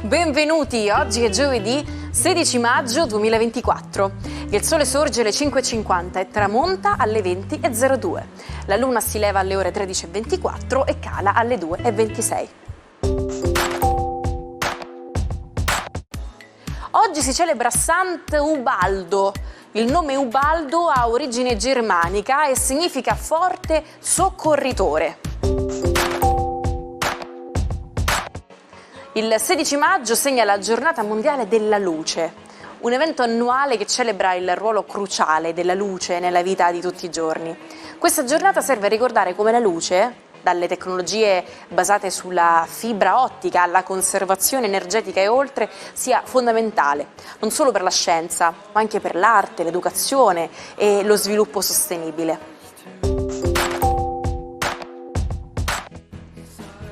Benvenuti, oggi è giovedì 16 maggio 2024. Il sole sorge alle 5.50 e tramonta alle 20.02. La luna si leva alle ore 13.24 e cala alle 2.26. Oggi si celebra Sant'Ubaldo. Il nome Ubaldo ha origine germanica e significa forte soccorritore. Il 16 maggio segna la Giornata Mondiale della Luce, un evento annuale che celebra il ruolo cruciale della luce nella vita di tutti i giorni. Questa giornata serve a ricordare come la luce, dalle tecnologie basate sulla fibra ottica alla conservazione energetica e oltre, sia fondamentale, non solo per la scienza, ma anche per l'arte, l'educazione e lo sviluppo sostenibile.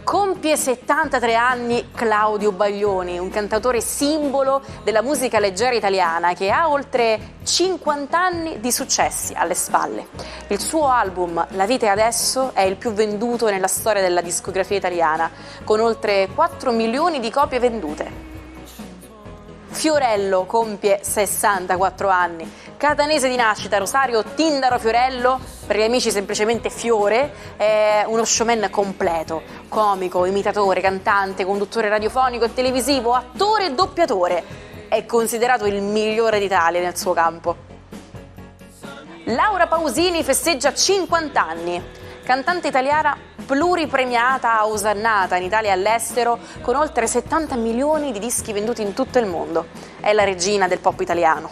Compie 73 anni Claudio Baglioni, un cantautore simbolo della musica leggera italiana che ha oltre 50 anni di successi alle spalle. Il suo album La vita è adesso è il più venduto nella storia della discografia italiana, con oltre 4 milioni di copie vendute. Fiorello compie 64 anni, catanese di nascita, Rosario Tindaro Fiorello, per gli amici semplicemente Fiore, è uno showman completo, comico, imitatore, cantante, conduttore radiofonico e televisivo, attore e doppiatore. È considerato il migliore d'Italia nel suo campo. Laura Pausini festeggia 50 anni, cantante italiana pluripremiata, osannata in Italia e all'estero, con oltre 70 milioni di dischi venduti in tutto il mondo. È la regina del pop italiano.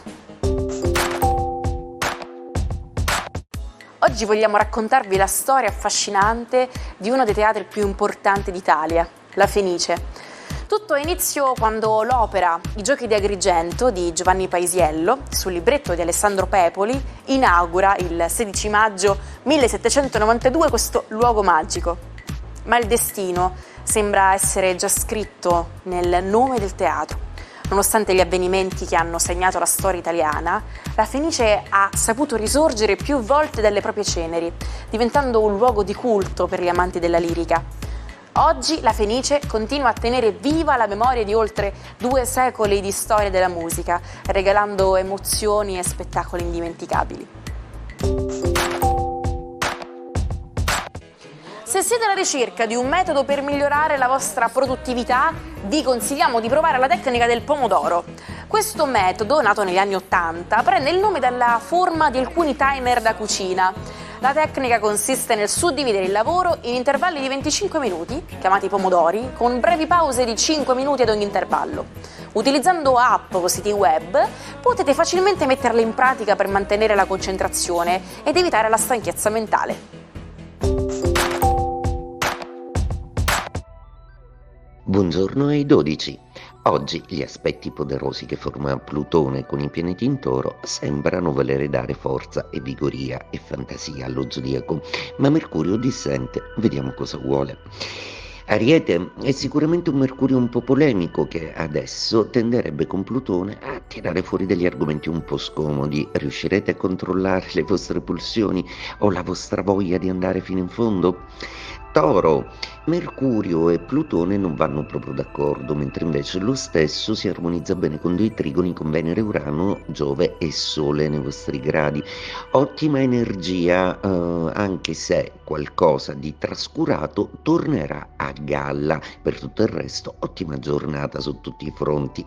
Oggi vogliamo raccontarvi la storia affascinante di uno dei teatri più importanti d'Italia, la Fenice. Tutto ha inizio quando l'opera I giochi di Agrigento di Giovanni Paisiello, sul libretto di Alessandro Pepoli, inaugura il 16 maggio 1792 questo luogo magico. Ma il destino sembra essere già scritto nel nome del teatro. Nonostante gli avvenimenti che hanno segnato la storia italiana, la Fenice ha saputo risorgere più volte dalle proprie ceneri, diventando un luogo di culto per gli amanti della lirica. Oggi la Fenice continua a tenere viva la memoria di oltre 2 secoli di storia della musica, regalando emozioni e spettacoli indimenticabili. Se siete alla ricerca di un metodo per migliorare la vostra produttività, vi consigliamo di provare la tecnica del pomodoro. Questo metodo, nato negli anni '80, prende il nome dalla forma di alcuni timer da cucina. La tecnica consiste nel suddividere il lavoro in intervalli di 25 minuti, chiamati pomodori, con brevi pause di 5 minuti ad ogni intervallo. Utilizzando app o siti web potete facilmente metterle in pratica per mantenere la concentrazione ed evitare la stanchezza mentale. Buongiorno ai 12. Oggi gli aspetti poderosi che forma Plutone con i pianeti in Toro sembrano voler dare forza e vigoria e fantasia allo zodiaco, ma Mercurio dissente, vediamo cosa vuole. Ariete è sicuramente un Mercurio un po' polemico che adesso tenderebbe con Plutone a tirare fuori degli argomenti un po' scomodi. Riuscirete a controllare le vostre pulsioni o la vostra voglia di andare fino in fondo? Toro, Mercurio e Plutone non vanno proprio d'accordo, mentre invece lo stesso si armonizza bene con dei trigoni con Venere, Urano, Giove e Sole nei vostri gradi. Ottima energia, anche se qualcosa di trascurato tornerà a galla. Per tutto il resto, ottima giornata su tutti i fronti.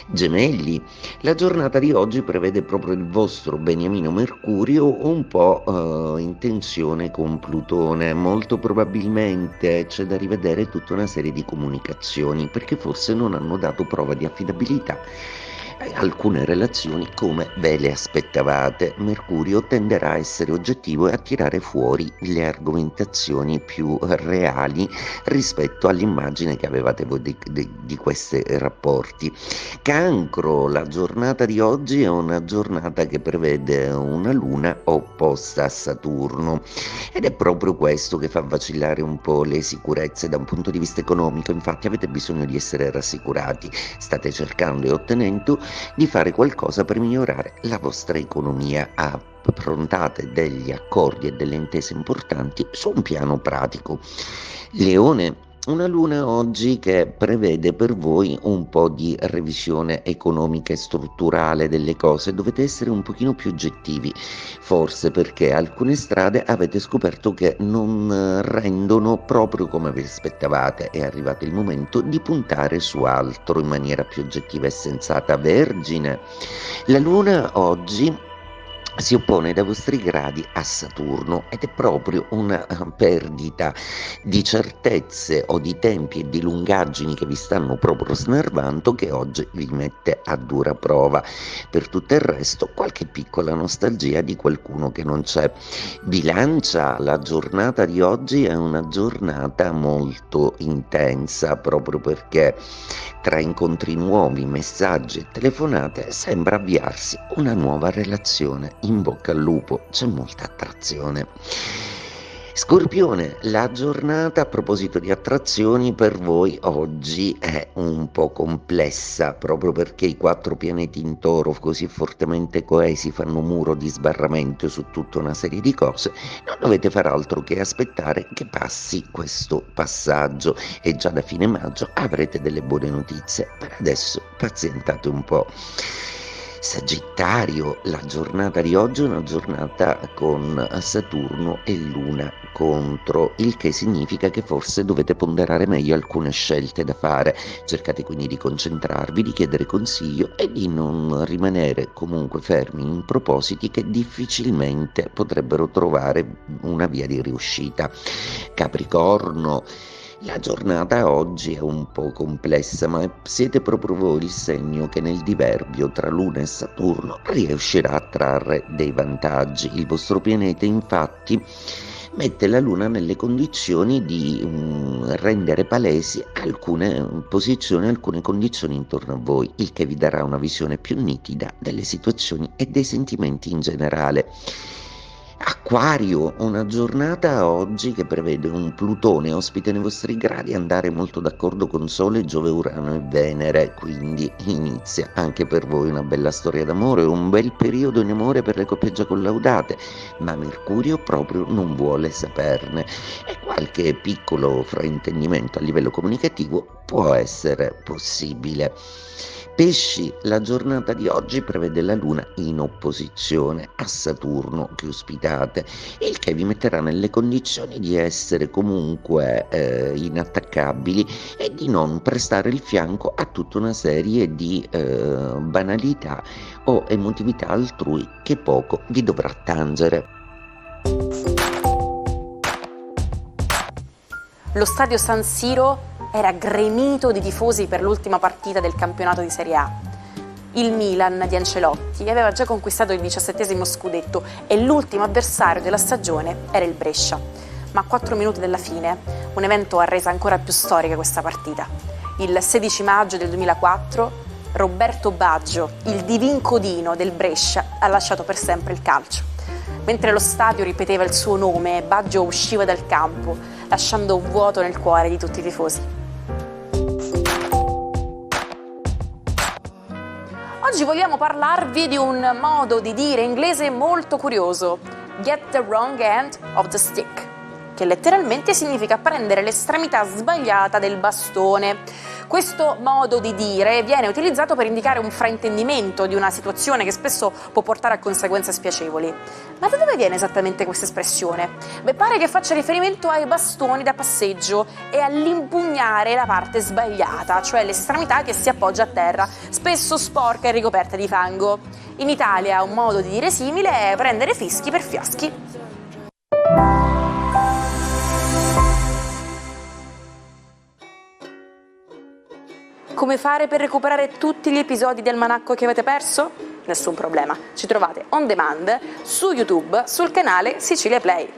Gemelli, la giornata di oggi prevede proprio il vostro beniamino Mercurio un po' in tensione con Plutone. Molto probabilmente c'è da rivedere tutta una serie di comunicazioni, perché forse non hanno dato prova di affidabilità alcune relazioni come ve le aspettavate. Mercurio tenderà a essere oggettivo e a tirare fuori le argomentazioni più reali rispetto all'immagine che avevate voi di questi rapporti. Cancro, la giornata di oggi è una giornata che prevede una luna opposta a Saturno ed è proprio questo che fa vacillare un po' le sicurezze da un punto di vista economico. Infatti avete bisogno di essere rassicurati, state cercando e ottenendo di fare qualcosa per migliorare la vostra economia. Approntate degli accordi e delle intese importanti su un piano pratico. Leone, una luna oggi che prevede per voi un po' di revisione economica e strutturale delle cose. Dovete essere un pochino più oggettivi, forse perché alcune strade avete scoperto che non rendono proprio come vi aspettavate. È arrivato il momento di puntare su altro in maniera più oggettiva e sensata. Vergine, la luna oggi si oppone dai vostri gradi a Saturno ed è proprio una perdita di certezze o di tempi e di lungaggini che vi stanno proprio snervando, che oggi vi mette a dura prova. Per tutto il resto, qualche piccola nostalgia di qualcuno che non c'è. Bilancia, la giornata di oggi è una giornata molto intensa, proprio perché tra incontri nuovi, messaggi e telefonate sembra avviarsi una nuova relazione. In bocca al lupo, c'è molta attrazione. Scorpione, la giornata, a proposito di attrazioni, per voi oggi è un po' complessa, proprio perché i 4 pianeti in Toro così fortemente coesi fanno muro di sbarramento su tutta una serie di cose. Non dovete far altro che aspettare che passi questo passaggio e già da fine maggio avrete delle buone notizie. Per adesso pazientate un po'. Sagittario, la giornata di oggi è una giornata con Saturno e Luna contro, il che significa che forse dovete ponderare meglio alcune scelte da fare. Cercate quindi di concentrarvi, di chiedere consiglio e di non rimanere comunque fermi in propositi che difficilmente potrebbero trovare una via di riuscita. Capricorno, la giornata oggi è un po' complessa, ma siete proprio voi il segno che nel diverbio tra Luna e Saturno riuscirà a trarre dei vantaggi. Il vostro pianeta, infatti, mette la Luna nelle condizioni di rendere palesi alcune posizioni, alcune condizioni intorno a voi, il che vi darà una visione più nitida delle situazioni e dei sentimenti in generale. Acquario, una giornata oggi che prevede un Plutone ospite nei vostri gradi andare molto d'accordo con Sole, Giove, Urano e Venere, quindi inizia anche per voi una bella storia d'amore, un bel periodo in amore per le coppie già collaudate, ma Mercurio proprio non vuole saperne e qualche piccolo fraintendimento a livello comunicativo può essere possibile. Pesci, la giornata di oggi prevede la Luna in opposizione a Saturno che ospitate, il che vi metterà nelle condizioni di essere comunque inattaccabili e di non prestare il fianco a tutta una serie di banalità o emotività altrui che poco vi dovrà tangere. Lo stadio San Siro era gremito di tifosi per l'ultima partita del campionato di Serie A. Il Milan di Ancelotti aveva già conquistato il 17° scudetto e l'ultimo avversario della stagione era il Brescia. Ma a 4 minuti dalla fine, un evento ha reso ancora più storica questa partita. Il 16 maggio del 2004, Roberto Baggio, il divin codino del Brescia, ha lasciato per sempre il calcio. Mentre lo stadio ripeteva il suo nome, Baggio usciva dal campo, lasciando un vuoto nel cuore di tutti i tifosi. Oggi vogliamo parlarvi di un modo di dire inglese molto curioso, get the wrong end of the stick, che letteralmente significa prendere l'estremità sbagliata del bastone. Questo modo di dire viene utilizzato per indicare un fraintendimento di una situazione che spesso può portare a conseguenze spiacevoli. Ma da dove viene esattamente questa espressione? Beh, pare che faccia riferimento ai bastoni da passeggio e all'impugnare la parte sbagliata, cioè l'estremità che si appoggia a terra, spesso sporca e ricoperta di fango. In Italia un modo di dire simile è prendere fischi per fiaschi. Come fare per recuperare tutti gli episodi di Almanacco che avete perso? Nessun problema, ci trovate on demand su YouTube sul canale Sicilia Play.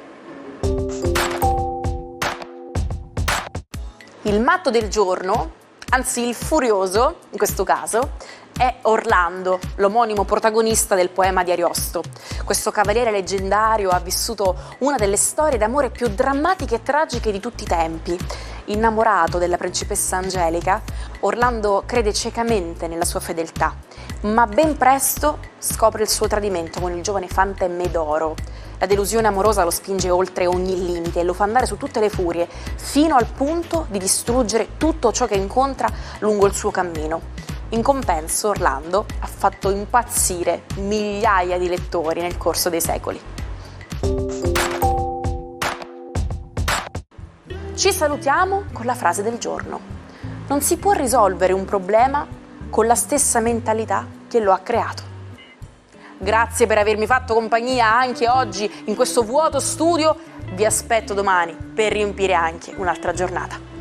Il matto del giorno, anzi il furioso in questo caso, è Orlando, l'omonimo protagonista del poema di Ariosto. Questo cavaliere leggendario ha vissuto una delle storie d'amore più drammatiche e tragiche di tutti i tempi. Innamorato della principessa Angelica, Orlando crede ciecamente nella sua fedeltà. ma ben presto scopre il suo tradimento con il giovane fante Medoro. La delusione amorosa lo spinge oltre ogni limite e lo fa andare su tutte le furie, fino al punto di distruggere tutto ciò che incontra lungo il suo cammino. In compenso, Orlando ha fatto impazzire migliaia di lettori nel corso dei secoli. Ci salutiamo con la frase del giorno: non si può risolvere un problema con la stessa mentalità che lo ha creato. Grazie per avermi fatto compagnia anche oggi in questo vuoto studio. Vi aspetto domani per riempire anche un'altra giornata.